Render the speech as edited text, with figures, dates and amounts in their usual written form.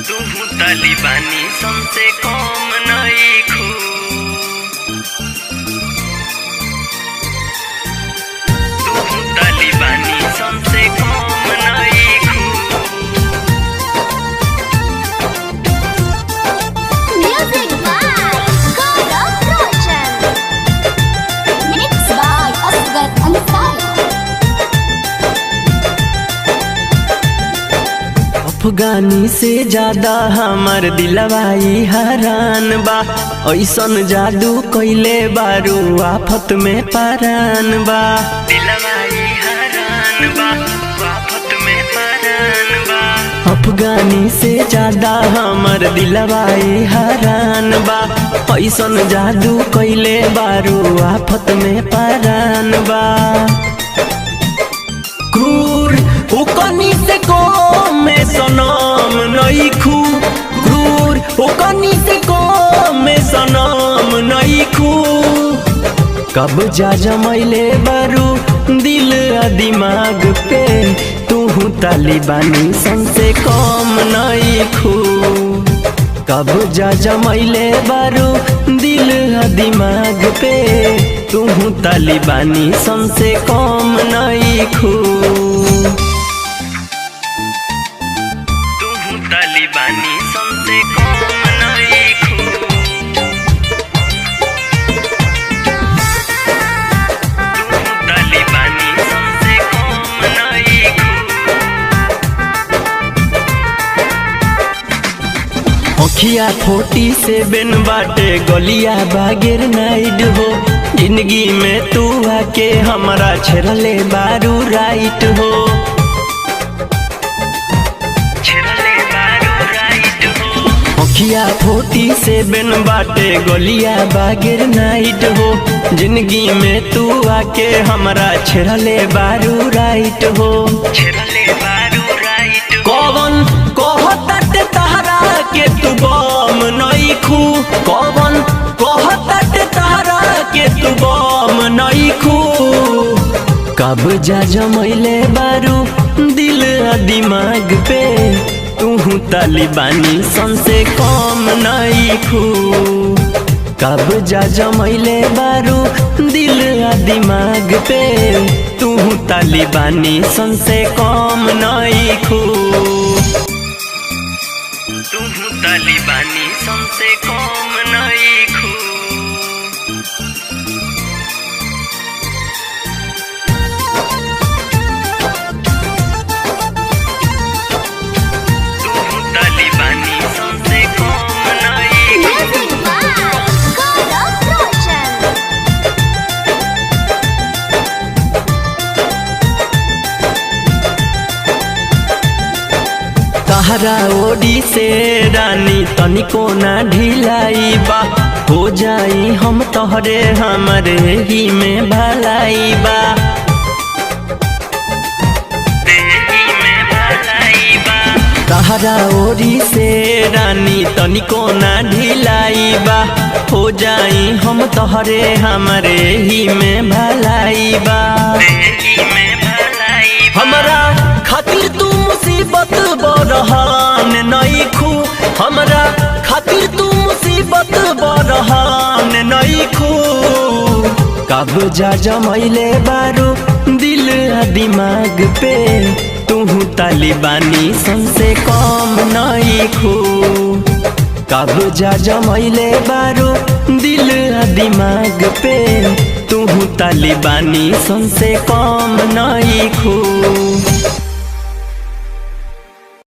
तुहु तालिबानी सबसे कम नइखु। तुहु तालिबानी सबसे कम नइखु। Music by Gaurav Roshan. Mixed by Asghar Ansari. अफगानी से ज्यादा हमार दिलवाई हरान बा। ऐसन जादू कइले बारू आफत में परान बा। दिलवाई हरान बा, आफत में परान बा। अफगानी से ज्यादा हमार दिलवाई हरान बा। ऐसन जादू कइले बारू आफत में परान बा। क्रूर उकनी से को में सनम नइखु। क्रूर उकनी से को में सनम नइखु। कब जा जमैले बारू दिल आ दिमाग पे। तुहु तालिबानी सबसे कम नइखु। कब जा जमैले बारू दिल आ दिमाग पे। तुहु तालिबानी सबसे कम नइखु। तुहु तालिबानी सबसे कम नइखु। तुहु तालिबानी सबसे कम नइखु। अखिया 47 बाटे गलिया बागेर नाइड हो। जिंदगी में तू आके हमारा छेड़ले बारू राइट हो। छेड़ले बारू राइट हो। अखिया 47 बाटे गलिया बागेर नाइट हो। जिंदगी में तू आके हमारा छेड़ले बारू राइट हो। छेड़ले बारू राइट हो। कौन कहताटे तहरा के तू बम नइखु। कौन कहताटे तहरा के तू बम नइखु। कब जा जमैले बारू दिल आ दिमाग पे। तुहु तालिबानी सबसे कम नइखु। कब जा जमैले बारू दिल आ दिमाग पे। तुहु तालिबानी सबसे कम नइखु। तुहु तालिबानी सबसे कम नइखु। तुहु तालिबानी सबसे कम नइखु। Music by Gaurav Roshan. तहरा ओडी से रानी तनिको ना ढिलाई बा। हो जाई हम तोहरे हमरे ही में भलाई बा। देही में भलाई बा। तहरा ओडी से रानी तनिको ना ढिलाई बा। हो जाई हम तोहरे हमरे ही में भलाई बा। देही में भलाई बा। हमरा खातिर तू मुसीबत बरहान नइखु। हमरा खातिर तू मुसीबत बरहान नइखु। कब जा जमैले बारू दिल आ दिमाग पे। तुहु तालिबानी सबसे कम नइखु। कब जा जमैले बारू दिल आ दिमाग पे। तुहु तालिबानी सबसे कम नइखु।